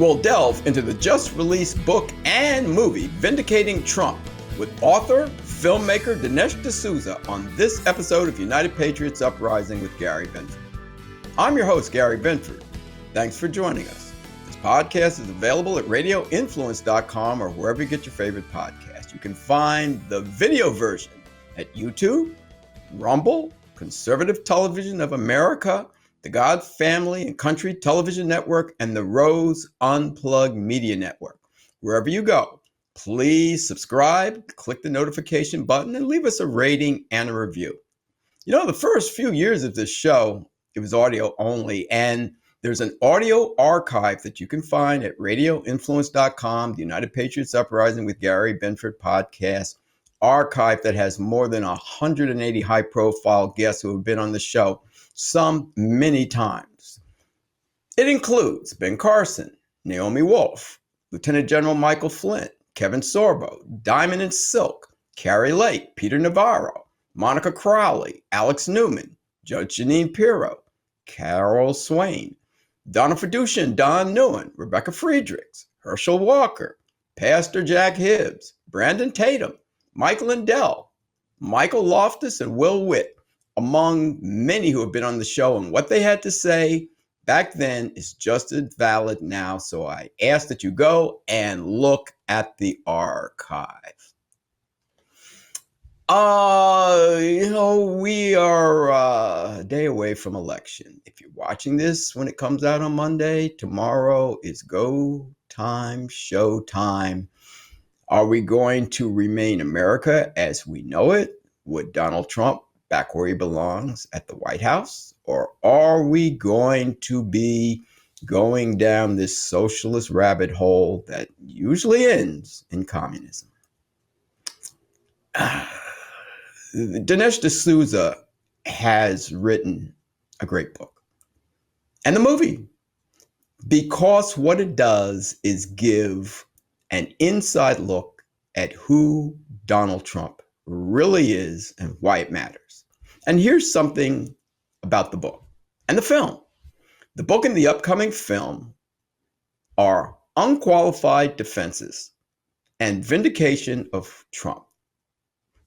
We'll delve into the just-released book and movie, Vindicating Trump, with author, filmmaker Dinesh D'Souza on this episode of United Patriots Uprising with Gary Binford. I'm your host, Gary Binford. Thanks for joining us. This podcast is available at radioinfluence.com or wherever you get your favorite podcast. You can find the video version at YouTube, Rumble, Conservative Television of America, the God Family and Country Television Network, and the Rose Unplugged Media Network. Wherever you go, please subscribe, click the notification button, and leave us a rating and a review. You know, the first few years of this show, it was audio only, and there's an audio archive that you can find at radioinfluence.com, the United Patriots Uprising with Gary Binford podcast archive that has more than 180 high-profile guests who have been on the show, some many times. It includes Ben Carson, Naomi Wolf, Lieutenant General Michael Flynn, Kevin Sorbo, Diamond and Silk, Carrie Lake, Peter Navarro, Monica Crowley, Alex Newman, Judge Janine Pirro, Carol Swain, Donna Fiducian, Don Newen, Rebecca Friedrichs, Herschel Walker, Pastor Jack Hibbs, Brandon Tatum, Michael Lindell, Michael Loftus, and Will Witt, among many who have been on the show, and what they had to say back then is just as valid now. So I ask that you go and look at the archive. We are a day away from election. If you're watching this when it comes out on Monday, tomorrow is go time, show time. Are we going to remain America as we know it with Donald Trump back where he belongs at the White House? Or are we going to be going down this socialist rabbit hole that usually ends in communism? Dinesh D'Souza has written a great book and the movie, because what it does is give an inside look at who Donald Trump really is and why it matters. And here's something about the book and the film. The book and the upcoming film are Unqualified Defenses and Vindication of Trump.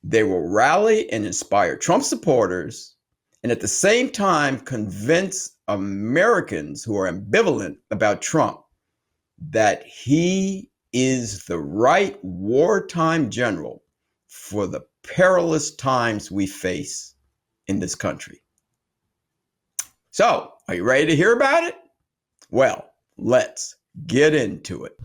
They will rally and inspire Trump supporters and at the same time convince Americans who are ambivalent about Trump that he is the right wartime general for the perilous times we face in this country. So, are you ready to hear about it? Well, let's get into it.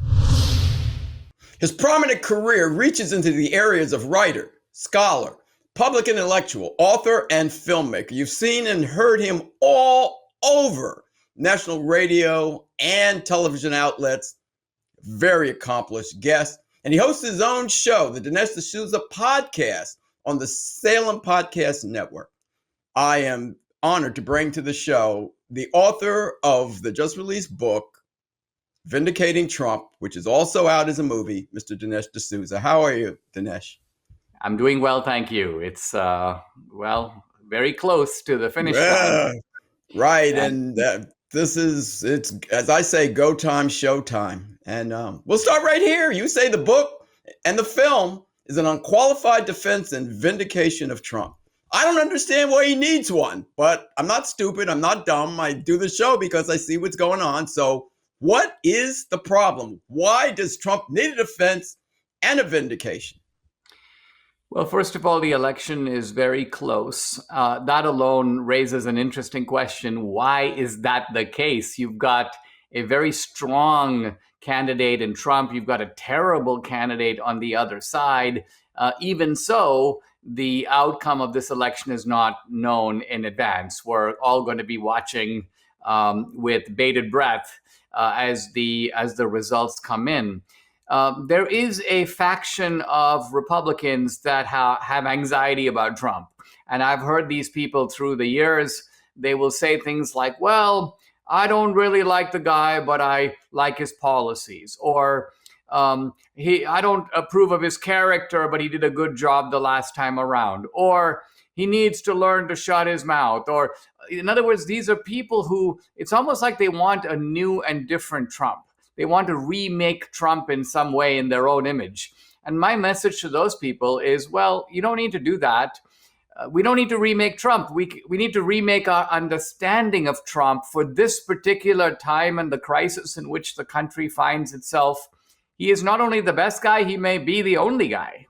His prominent career reaches into the areas of writer, scholar, public intellectual, author, and filmmaker. You've seen and heard him all over national radio and television outlets. Very accomplished guest. And he hosts his own show, the Dinesh D'Souza podcast, on the Salem Podcast Network. I am honored to bring to the show the author of the just released book, Vindicating Trump, which is also out as a movie, Mr. Dinesh D'Souza. How are you, Dinesh? I'm doing well, thank you. It's, very close to the finish line. Right, and it's, as I say, go time, show time. And we'll start right here. You say the book and the film is an unqualified defense and vindication of Trump. I don't understand why he needs one, but I'm not stupid. I'm not dumb. I do the show because I see what's going on. So what is the problem? Why does Trump need a defense and a vindication? Well, first of all, the election is very close. That alone raises an interesting question. Why is that the case? You've got a very strong candidate in Trump. You've got a terrible candidate on the other side. Even so, the outcome of this election is not known in advance. We're all going to be watching with bated breath as the results come in. There is a faction of Republicans that have anxiety about Trump. And I've heard these people through the years. They will say things like, well, I don't really like the guy, but I like his policies. Or I don't approve of his character, but he did a good job the last time around. Or he needs to learn to shut his mouth. Or in other words, these are people who, it's almost like they want a new and different Trump. They want to remake Trump in some way in their own image. And my message to those people is, well, you don't need to do that. We don't need to remake Trump. We need to remake our understanding of Trump for this particular time and the crisis in which the country finds itself. He is not only the best guy, he may be the only guy.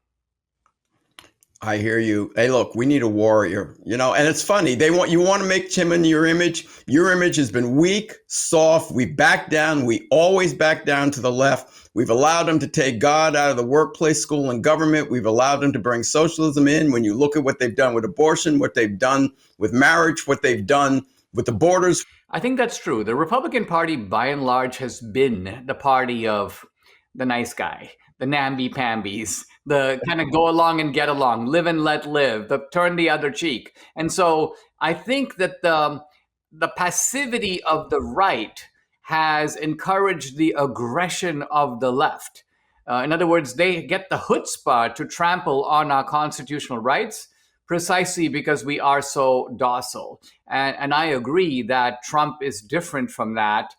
I hear you. Hey, look, we need a warrior, and it's funny. You want to make him in your image. Your image has been weak, soft. We back down. We always back down to the left. We've allowed them to take God out of the workplace, school, and government. We've allowed them to bring socialism in. When you look at what they've done with abortion, what they've done with marriage, what they've done with the borders. I think that's true. The Republican Party, by and large, has been the party of the nice guy, the namby-pambies, the kind of go along and get along, live and let live, the turn the other cheek. And so I think that the passivity of the right has encouraged the aggression of the left. In other words, they get the chutzpah to trample on our constitutional rights precisely because we are so docile. And I agree that Trump is different from that.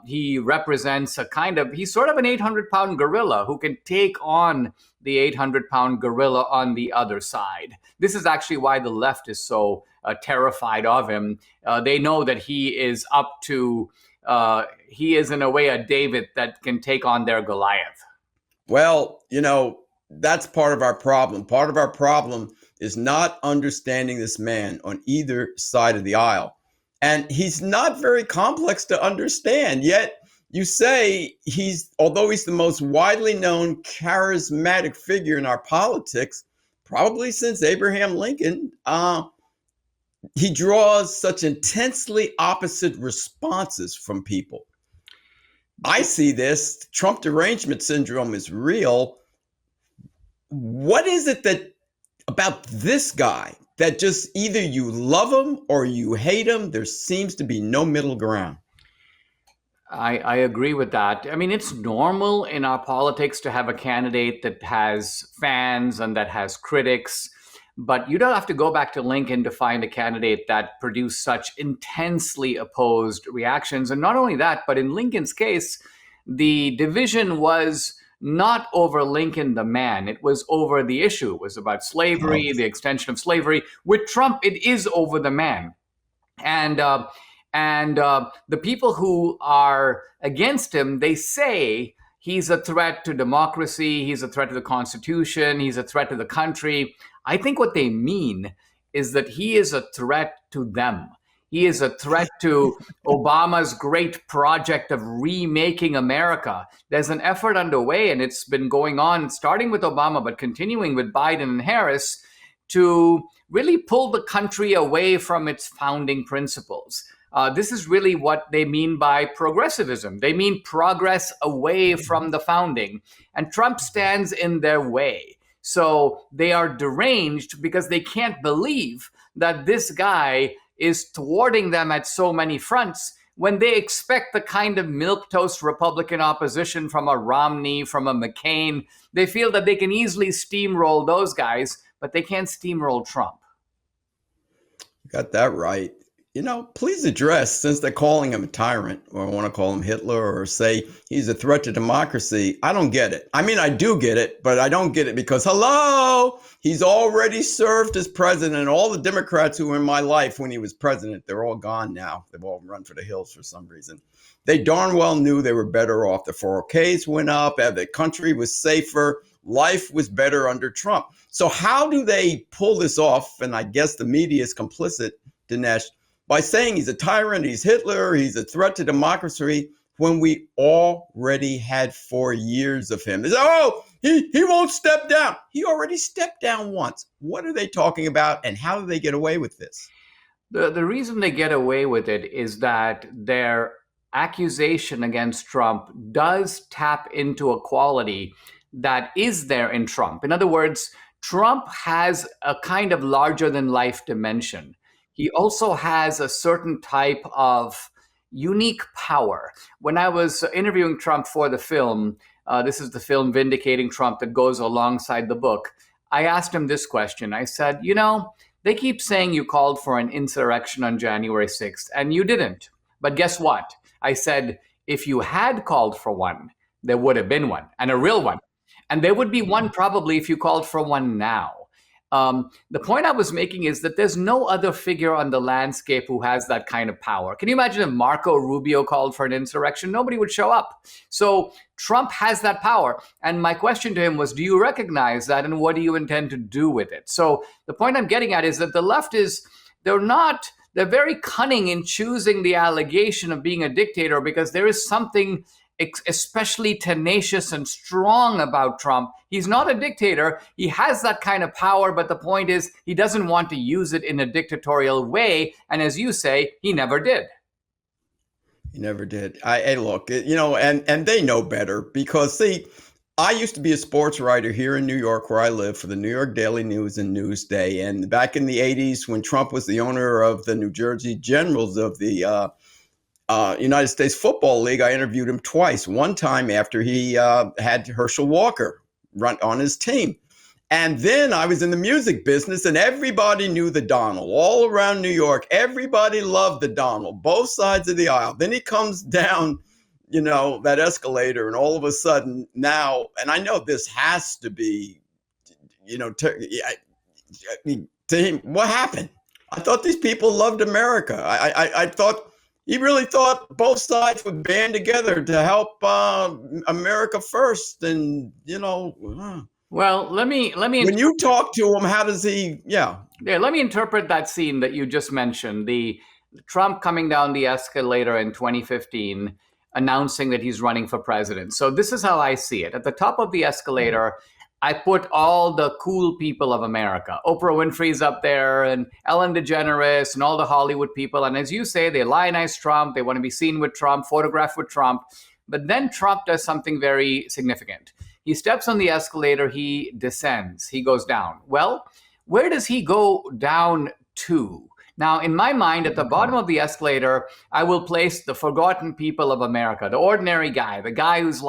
He represents he's sort of an 800-pound gorilla who can take on the 800-pound gorilla on the other side. This is actually why the left is so terrified of him. They know that he is he is in a way a David that can take on their Goliath. Well, that's part of our problem. Part of our problem is not understanding this man on either side of the aisle. And he's not very complex to understand. Yet you say although he's the most widely known charismatic figure in our politics, probably since Abraham Lincoln, he draws such intensely opposite responses from people. I see this. Trump derangement syndrome is real. What is it about this guy that just either you love him or you hate him? There seems to be no middle ground. I agree with that. I mean, it's normal in our politics to have a candidate that has fans and that has critics, but you don't have to go back to Lincoln to find a candidate that produced such intensely opposed reactions. And not only that, but in Lincoln's case, the division was not over Lincoln the man. It was over the issue. It was about slavery, the extension of slavery. With Trump, it is over the man. And the people who are against him, they say he's a threat to democracy, he's a threat to the Constitution, he's a threat to the country. I think what they mean is that he is a threat to them. He is a threat to Obama's great project of remaking America. There's an effort underway, and it's been going on, starting with Obama, but continuing with Biden and Harris, to really pull the country away from its founding principles. This is really what they mean by progressivism. They mean progress away from the founding. And Trump stands in their way. So they are deranged because they can't believe that this guy is thwarting them at so many fronts when they expect the kind of milquetoast Republican opposition from a Romney, from a McCain. They feel that they can easily steamroll those guys, but they can't steamroll Trump. Got that right. Please address, since they're calling him a tyrant, or want to call him Hitler, or say he's a threat to democracy. I don't get it. I mean, I do get it, but I don't get it because, hello, he's already served as president. All the Democrats who were in my life when he was president, they're all gone now. They've all run for the hills for some reason. They darn well knew they were better off. The 401ks went up, the country was safer, life was better under Trump. So how do they pull this off? And I guess the media is complicit, Dinesh, by saying he's a tyrant, he's Hitler, he's a threat to democracy, when we already had 4 years of him. They say, oh, he won't step down. He already stepped down once. What are they talking about, and how do they get away with this? The reason they get away with it is that their accusation against Trump does tap into a quality that is there in Trump. In other words, Trump has a kind of larger than life dimension. He also has a certain type of unique power. When I was interviewing Trump for the film, this is the film Vindicating Trump that goes alongside the book, I asked him this question. I said, they keep saying you called for an insurrection on January 6th, and you didn't. But guess what? I said, if you had called for one, there would have been one, and a real one. And there would be one probably if you called for one now. The point I was making is that there's no other figure on the landscape who has that kind of power. Can you imagine if Marco Rubio called for an insurrection? Nobody would show up. So Trump has that power. And my question to him was, do you recognize that, and what do you intend to do with it? So the point I'm getting at is that the left is, they're very cunning in choosing the allegation of being a dictator, because there is something especially tenacious and strong about Trump. He's not a dictator. He has that kind of power, but the point is he doesn't want to use it in a dictatorial way. And as you say, he never did. He never did. Look, and they know better, because see, I used to be a sports writer here in New York, where I live, for the New York Daily News and Newsday. And back in the 80s, when Trump was the owner of the New Jersey Generals of the United States Football League, I interviewed him twice. One time after he had Herschel Walker run on his team. And then I was in the music business, and everybody knew the Donald. All around New York, everybody loved the Donald, both sides of the aisle. Then he comes down, that escalator, and all of a sudden now, and I know this has to be, to him, what happened? I thought these people loved America. I thought he really thought both sides would band together to help America first. And, Well, let me. When you talk to him, how does he? Yeah. Let me interpret that scene that you just mentioned. The Trump coming down the escalator in 2015, announcing that he's running for president. So this is how I see it. At the top of the escalator, I put all the cool people of America. Oprah Winfrey's up there, and Ellen DeGeneres, and all the Hollywood people. And as you say, they lionize Trump. They want to be seen with Trump, photographed with Trump. But then Trump does something very significant. He steps on the escalator, he descends, he goes down. Well, where does he go down to? Now, in my mind, at the bottom of the escalator, I will place the forgotten people of America, the ordinary guy, the guy who's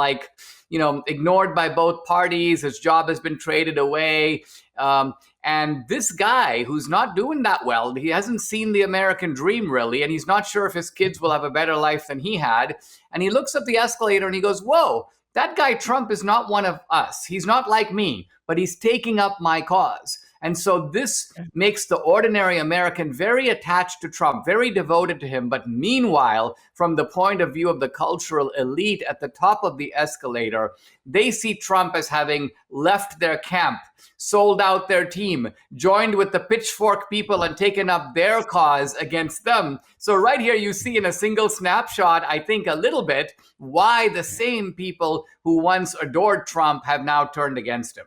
ignored by both parties, his job has been traded away. And this guy who's not doing that well, he hasn't seen the American dream really, and he's not sure if his kids will have a better life than he had. And he looks up the escalator and he goes, whoa, that guy Trump is not one of us. He's not like me, but he's taking up my cause. And so this makes the ordinary American very attached to Trump, very devoted to him. But meanwhile, from the point of view of the cultural elite at the top of the escalator, they see Trump as having left their camp, sold out their team, joined with the pitchfork people and taken up their cause against them. So right here, you see in a single snapshot, I think a little bit, why the same people who once adored Trump have now turned against him.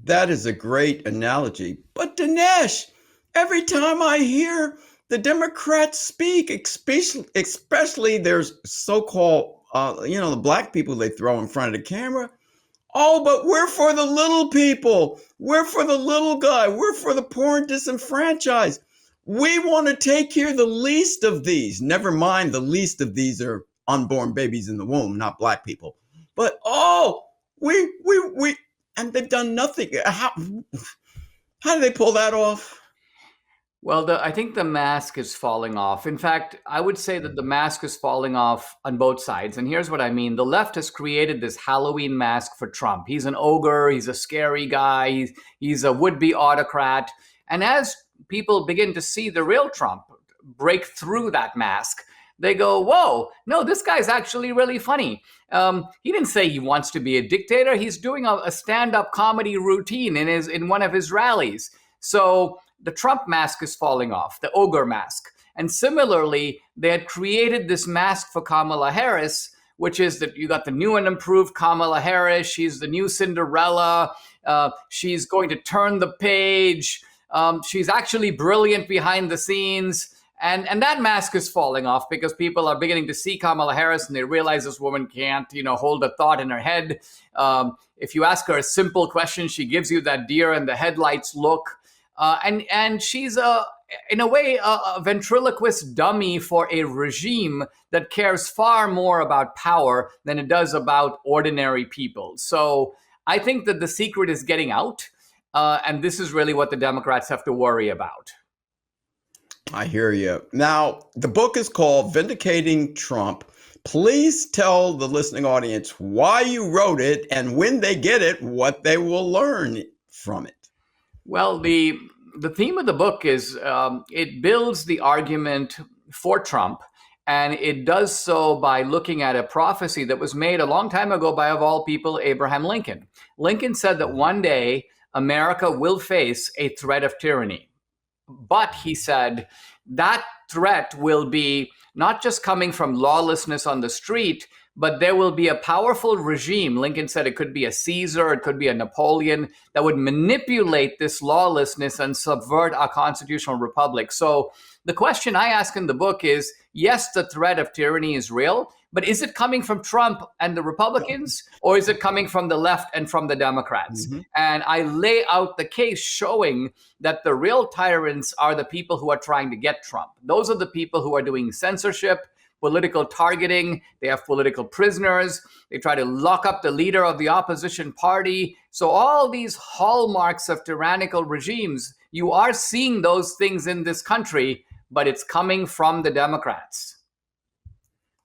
That is a great analogy. But Dinesh, every time I hear the Democrats speak, especially there's so-called, the black people they throw in front of the camera. Oh, but we're for the little people. We're for the little guy. We're for the poor and disenfranchised. We want to take care of the least of these. Never mind, the least of these are unborn babies in the womb, not black people. But, we and they've done nothing. How do they pull that off? Well, I think the mask is falling off. In fact, I would say that the mask is falling off on both sides. And here's what I mean. The left has created this Halloween mask for Trump. He's an ogre. He's a scary guy. He's a would-be autocrat. And as people begin to see the real Trump break through that mask, they go, whoa, no, this guy's actually really funny. He didn't say he wants to be a dictator. He's doing a stand-up comedy routine in one of his rallies. So the Trump mask is falling off, the ogre mask. And similarly, they had created this mask for Kamala Harris, which is that you got the new and improved Kamala Harris. She's the new Cinderella. She's going to turn the page. She's actually brilliant behind the scenes. And that mask is falling off because people are beginning to see Kamala Harris and they realize this woman can't, hold a thought in her head. If you ask her a simple question, she gives you that deer in the headlights look. And she's, in a way, a ventriloquist dummy for a regime that cares far more about power than it does about ordinary people. So I think that the secret is getting out. And this is really what the Democrats have to worry about. I hear you. Now, the book is called Vindicating Trump, Please tell the listening audience why you wrote it and when they get it, what they will learn from it. Well, the theme of the book is it builds the argument for Trump, and it does so by looking at a prophecy that was made a long time ago by, of all people, Abraham Lincoln. Lincoln said that one day America will face a threat of tyranny. But he said that threat will be not just coming from lawlessness on the street, but there will be a powerful regime. Lincoln said it could be a Caesar, it could be a Napoleon, that would manipulate this lawlessness and subvert our constitutional republic. So the question I ask in the book is, yes, the threat of tyranny is real, but is it coming from Trump and the Republicans, or is it coming from the left and from the Democrats? Mm-hmm. And I lay out the case showing that the real tyrants are the people who are trying to get Trump. Those are the people who are doing censorship, political targeting. They have political prisoners. They try to lock up the leader of the opposition party. So all these hallmarks of tyrannical regimes, you are seeing those things in this country, but it's coming from the Democrats.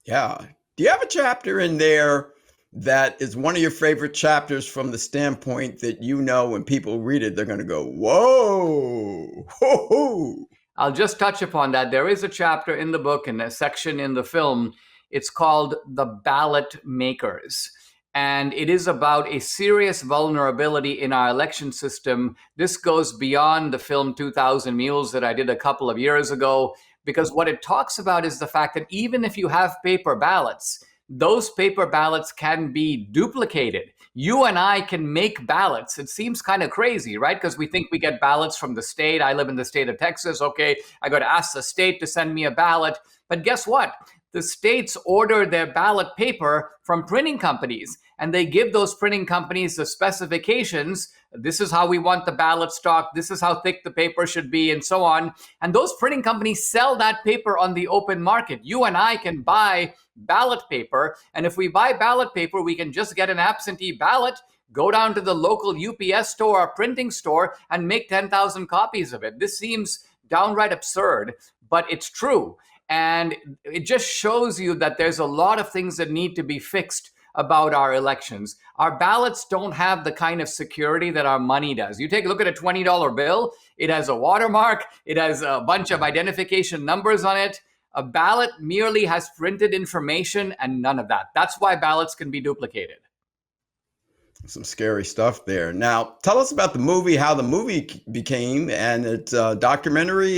Yeah. Do you have a chapter in there that is one of your favorite chapters from the standpoint that, you know, when people read it, they're going to go, whoa, ho, ho. I'll just touch upon that. There is a chapter in the book and a section in the film. It's called The Ballot Makers. And it is about a serious vulnerability in our election system. This goes beyond the film 2000 Mules that I did a couple of years ago, because what it talks about is the fact that even if you have paper ballots, those paper ballots can be duplicated. You and I can make ballots. It seems kind of crazy, right? Because we think we get ballots from the state. I live in the state of Texas. Okay, I got to ask the state to send me a ballot. But guess what? The states order their ballot paper from printing companies, and they give those printing companies the specifications. This is how we want the ballot stock. This is how thick the paper should be, and so on. And those printing companies sell that paper on the open market. You and I can buy ballot paper. And if we buy ballot paper, we can just get an absentee ballot, go down to the local UPS store or printing store and make 10,000 copies of it. This seems downright absurd, but it's true. And it just shows you that there's a lot of things that need to be fixed about our elections. Our ballots don't have the kind of security that our money does. You take a look at a $20 bill, it has a watermark, it has a bunch of identification numbers on it. A ballot merely has printed information and none of that. That's why ballots can be duplicated. Some scary stuff there. Now, tell us about the movie, how the movie became, and it's a documentary.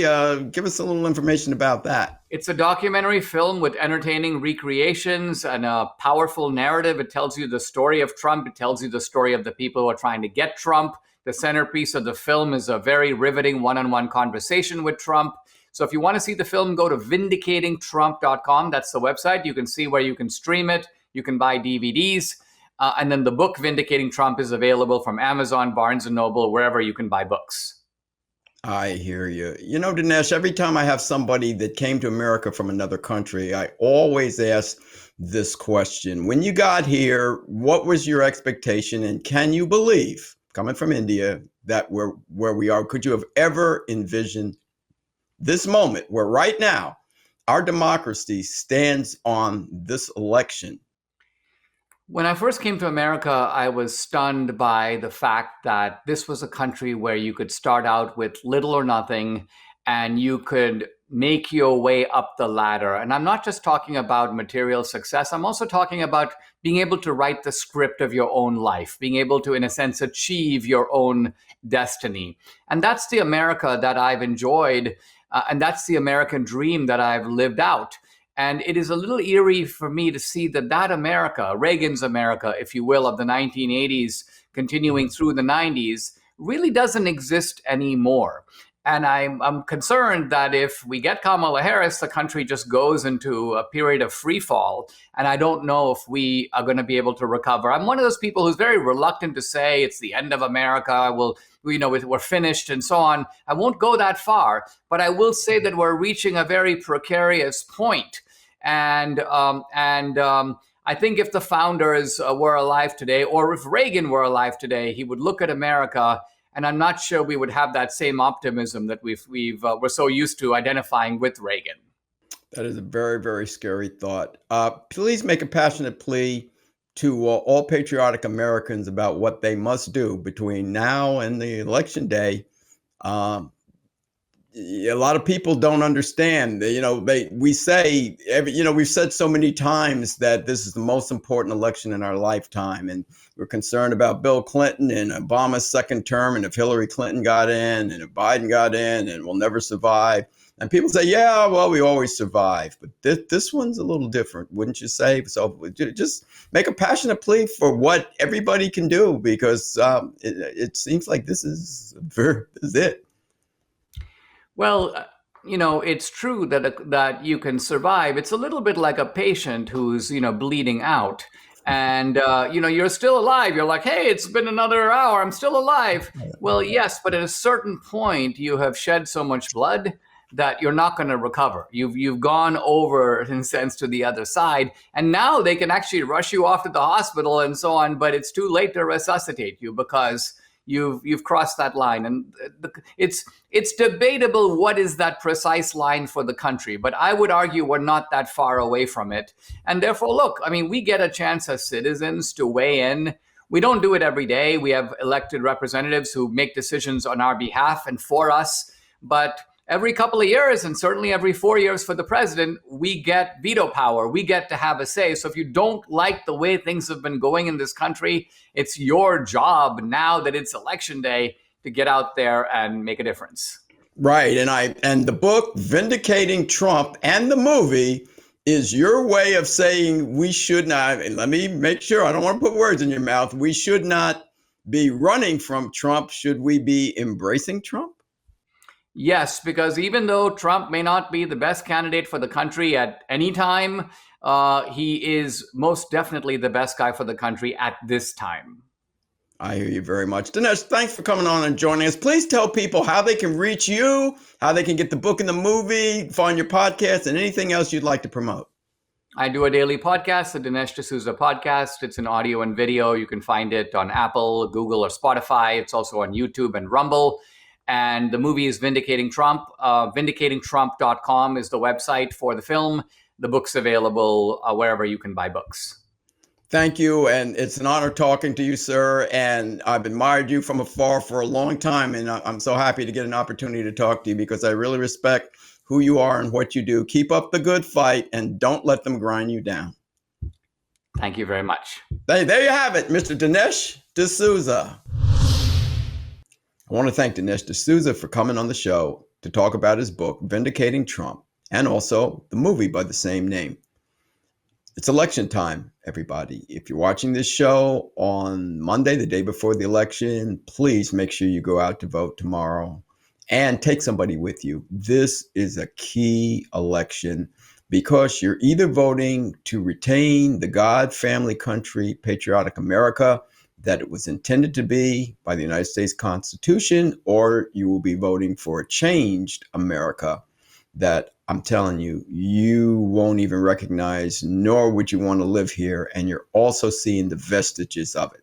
Give us a little information about that. It's a documentary film with entertaining recreations and a powerful narrative. It tells you the story of Trump. It tells you the story of the people who are trying to get Trump. The centerpiece of the film is a very riveting one-on-one conversation with Trump. So if you want to see the film, go to vindicatingtrump.com. That's the website. You can see where you can stream it. You can buy DVDs. And then the book Vindicating Trump is available from Amazon, Barnes & Noble, wherever you can buy books. I hear you. You know, Dinesh, every time I have somebody that came to America from another country, I always ask this question. When you got here, what was your expectation? And can you believe, coming from India, that we're where we are? Could you have ever envisioned this moment where right now our democracy stands on this election? When I first came to America, I was stunned by the fact that this was a country where you could start out with little or nothing and you could make your way up the ladder. And I'm not just talking about material success. I'm also talking about being able to write the script of your own life, being able to, in a sense, achieve your own destiny. And that's the America that I've enjoyed. And that's the American dream that I've lived out. And it is a little eerie for me to see that America, Reagan's America, if you will, of the 1980s, continuing through the 90s, really doesn't exist anymore. And I'm concerned that if we get Kamala Harris, the country just goes into a period of free fall. And I don't know if we are going to be able to recover. I'm one of those people who's very reluctant to say it's the end of America. We're finished and so on. I won't go that far, but I will say that we're reaching a very precarious point. And I think if the founders were alive today, or if Reagan were alive today, he would look at America, and I'm not sure we would have that same optimism that we're so used to identifying with Reagan. That is a very, very scary thought. Please make a passionate plea to all patriotic Americans about what they must do between now and the election day. Um, a lot of people don't understand. We say we've said so many times that this is the most important election in our lifetime, and we're concerned about Bill Clinton and Obama's second term, and if Hillary Clinton got in, and if Biden got in, and we'll never survive. And people say, "Yeah, well, we always survive," but this one's a little different, wouldn't you say? So just make a passionate plea for what everybody can do, because it seems like this is it. Well, it's true that you can survive. It's a little bit like a patient who's bleeding out, and you're still alive. You're like, hey, it's been another hour. I'm still alive. Well, yes, but at a certain point, you have shed so much blood that you're not going to recover. You've gone over, in a sense, to the other side, and now they can actually rush you off to the hospital and so on. But it's too late to resuscitate you because you've crossed that line. And it's debatable what is that precise line for the country, but I would argue we're not that far away from it. And therefore, look, I mean, we get a chance as citizens to weigh in. We don't do it every day. We have elected representatives who make decisions on our behalf and for us, but every couple of years, and certainly every 4 years for the president, we get veto power. We get to have a say. So if you don't like the way things have been going in this country, it's your job now that it's election day to get out there and make a difference. Right. And the book, Vindicating Trump, and the movie is your way of saying we should not, and let me make sure, I don't want to put words in your mouth, we should not be running from Trump. Should we be embracing Trump? Yes, because even though Trump may not be the best candidate for the country at any time, he is most definitely the best guy for the country at this time. I hear you very much. Dinesh, thanks for coming on and joining us. Please tell people how they can reach you, how they can get the book and the movie, find your podcast, and anything else you'd like to promote. I do a daily podcast, the Dinesh D'Souza podcast. It's an audio and video. You can find it on Apple, Google, or Spotify. It's also on YouTube and Rumble. And the movie is Vindicating Trump. Vindicatingtrump.com is the website for the film. The book's available wherever you can buy books. Thank you. And it's an honor talking to you, sir. And I've admired you from afar for a long time. And I'm so happy to get an opportunity to talk to you because I really respect who you are and what you do. Keep up the good fight and don't let them grind you down. Thank you very much. There you have it, Mr. Dinesh D'Souza. I want to thank Dinesh D'Souza for coming on the show to talk about his book, Vindicating Trump, and also the movie by the same name. It's election time, everybody. If you're watching this show on Monday, the day before the election, please make sure you go out to vote tomorrow and take somebody with you. This is a key election because you're either voting to retain the God, family, country, patriotic America that it was intended to be by the United States Constitution, or you will be voting for a changed America that I'm telling you, you won't even recognize, nor would you want to live here. And you're also seeing the vestiges of it.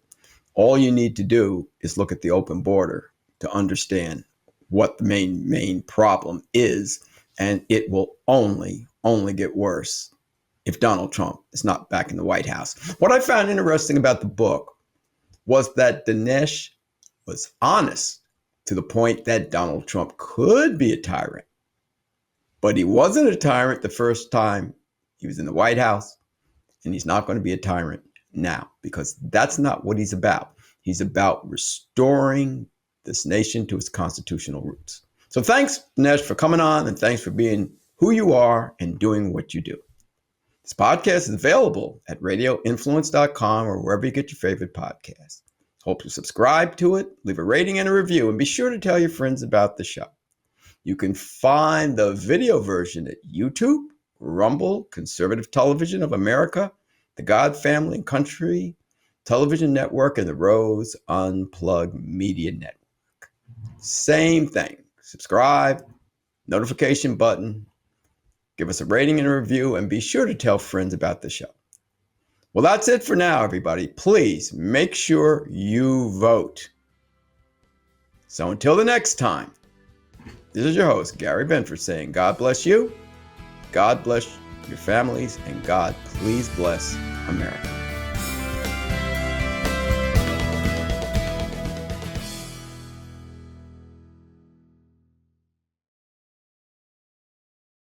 All you need to do is look at the open border to understand what the main problem is. And it will only get worse if Donald Trump is not back in the White House. What I found interesting about the book was that Dinesh was honest to the point that Donald Trump could be a tyrant. But he wasn't a tyrant the first time he was in the White House, and he's not going to be a tyrant now because that's not what he's about. He's about restoring this nation to its constitutional roots. So thanks, Dinesh, for coming on, and thanks for being who you are and doing what you do. This podcast is available at radioinfluence.com or wherever you get your favorite podcasts. Hope you subscribe to it, leave a rating and a review, and be sure to tell your friends about the show. You can find the video version at YouTube, Rumble, Conservative Television of America, the God Family and Country Television Network, and the Rose Unplugged Media Network. Same thing. Subscribe, notification button, give us a rating and a review, and be sure to tell friends about the show. Well, that's it for now, everybody. Please make sure you vote. So until the next time, this is your host, Gary Binford, saying God bless you God bless your families, and God please bless America.